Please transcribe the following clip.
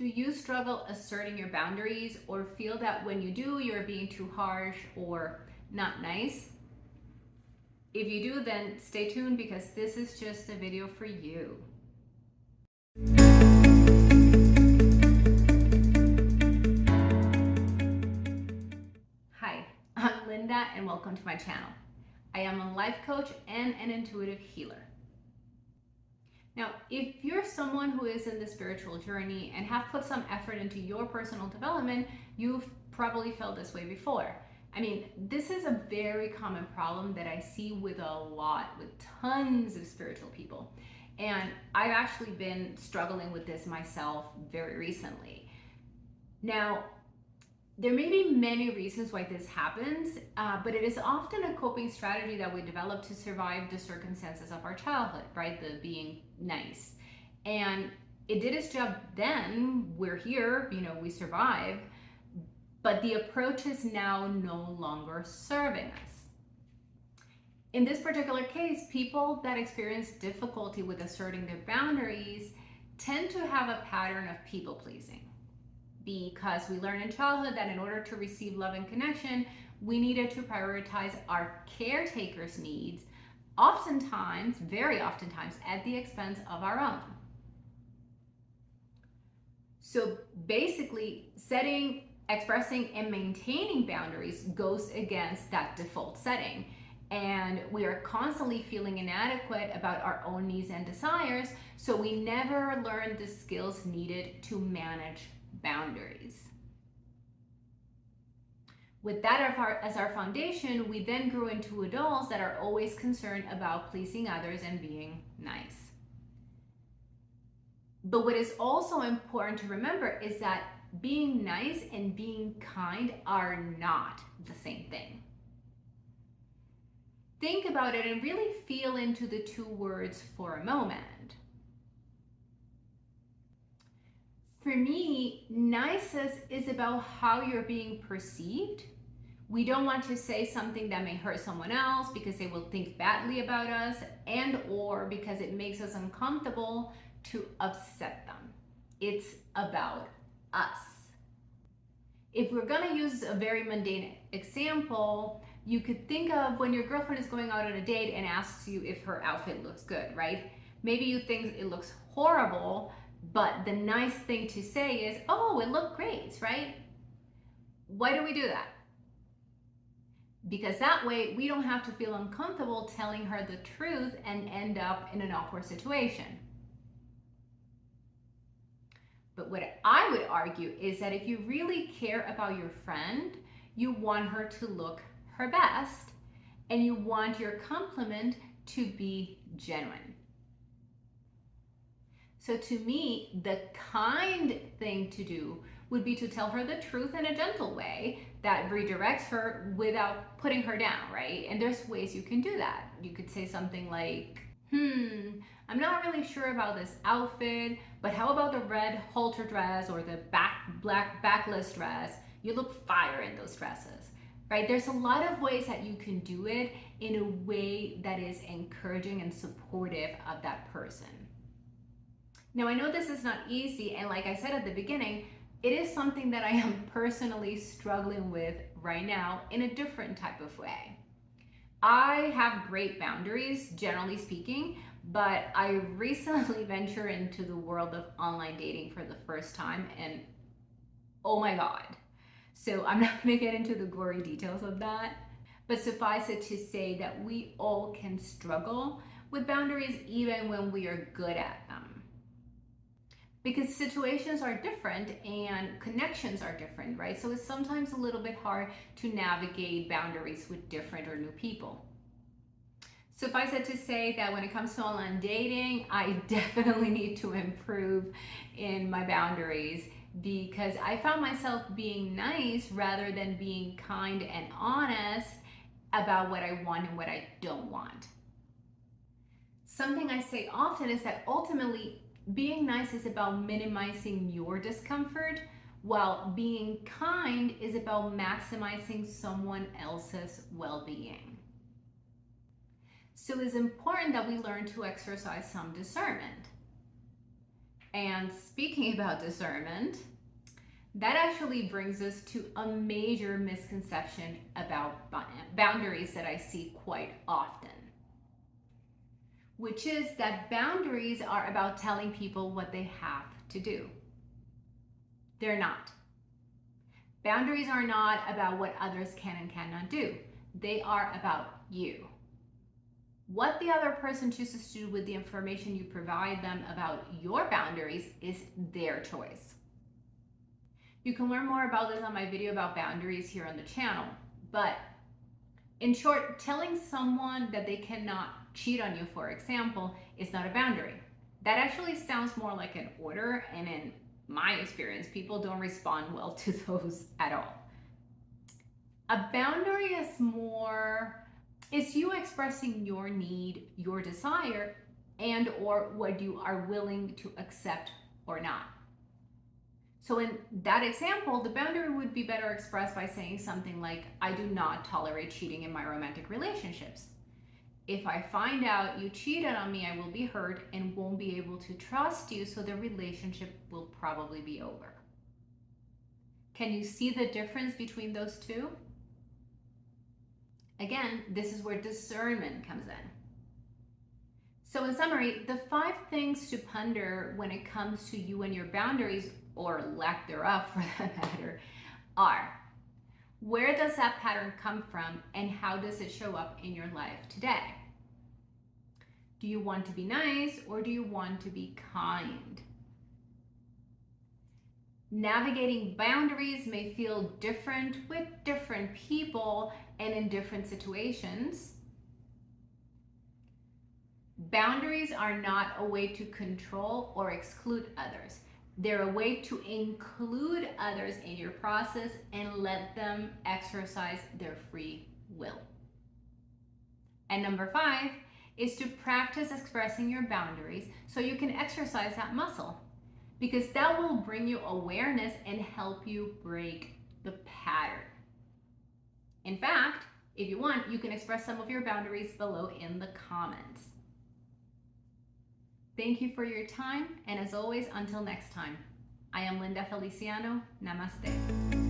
Do you struggle asserting your boundaries or feel that when you do, you're being too harsh or not nice? If you do, then stay tuned because this is just a video for you. Hi, I'm Linda and welcome to my channel. I am a life coach and an intuitive healer. Now, if you're someone who is in the spiritual journey and have put some effort into your personal development, you've probably felt this way before. I mean, this is a very common problem that I see with tons of spiritual people. And I've actually been struggling with this myself very recently. Now, there may be many reasons why this happens, but it is often a coping strategy that we develop to survive the circumstances of our childhood, right? The being nice. And it did its job then, we're here, we survived, but the approach is now no longer serving us. In this particular case, people that experience difficulty with asserting their boundaries tend to have a pattern of people pleasing. Because we learned in childhood that in order to receive love and connection, we needed to prioritize our caretaker's needs, oftentimes, very oftentimes, at the expense of our own. So basically, setting, expressing, and maintaining boundaries goes against that default setting. And we are constantly feeling inadequate about our own needs and desires, so we never learn the skills needed to manage boundaries. With that as our foundation, we then grew into adults that are always concerned about pleasing others and being nice. But what is also important to remember is that being nice and being kind are not the same thing. Think about it and really feel into the two words for a moment. For me, niceness is about how you're being perceived. We don't want to say something that may hurt someone else because they will think badly about us or because it makes us uncomfortable to upset them. It's about us. If we're gonna use a very mundane example, you could think of when your girlfriend is going out on a date and asks you if her outfit looks good, right? Maybe you think it looks horrible, but the nice thing to say is, oh, it looked great, right? Why do we do that? Because that way we don't have to feel uncomfortable telling her the truth and end up in an awkward situation. But what I would argue is that if you really care about your friend, you want her to look her best and you want your compliment to be genuine. So to me, the kind thing to do would be to tell her the truth in a gentle way that redirects her without putting her down, right? And there's ways you can do that. You could say something like, I'm not really sure about this outfit, but how about the red halter dress or the black backless dress? You look fire in those dresses, right? There's a lot of ways that you can do it in a way that is encouraging and supportive of that person. Now, I know this is not easy, and like I said at the beginning, it is something that I am personally struggling with right now in a different type of way. I have great boundaries, generally speaking, but I recently ventured into the world of online dating for the first time, and oh my God. So I'm not gonna get into the gory details of that, but suffice it to say that we all can struggle with boundaries even when we are good at them. Because situations are different and connections are different, right? So it's sometimes a little bit hard to navigate boundaries with different or new people. Suffice it to say that when it comes to online dating, I definitely need to improve in my boundaries because I found myself being nice rather than being kind and honest about what I want and what I don't want. Something I say often is that ultimately, being nice is about minimizing your discomfort, while being kind is about maximizing someone else's well-being. So it's important that we learn to exercise some discernment. And speaking about discernment, that actually brings us to a major misconception about boundaries that I see quite often, which is that boundaries are about telling people what they have to do. They're not. Boundaries are not about what others can and cannot do. They are about you. What the other person chooses to do with the information you provide them about your boundaries is their choice. You can learn more about this on my video about boundaries here on the channel. But in short, telling someone that they cannot cheat on you, for example, is not a boundary. That actually sounds more like an order, and in my experience, people don't respond well to those at all. A boundary is you expressing your need, your desire, and or what you are willing to accept or not. So in that example, the boundary would be better expressed by saying something like, I do not tolerate cheating in my romantic relationships. If I find out you cheated on me, I will be hurt and won't be able to trust you, so the relationship will probably be over. Can you see the difference between those two? Again, this is where discernment comes in. So in summary, the 5 things to ponder when it comes to you and your boundaries, or lack thereof for that matter, are: where does that pattern come from and how does it show up in your life today? Do you want to be nice or do you want to be kind? Navigating boundaries may feel different with different people and in different situations. Boundaries are not a way to control or exclude others. They're a way to include others in your process and let them exercise their free will. And number 5 is to practice expressing your boundaries so you can exercise that muscle, because that will bring you awareness and help you break the pattern. In fact, if you want, you can express some of your boundaries below in the comments. Thank you for your time, and as always, until next time, I am Linda Feliciano. Namaste.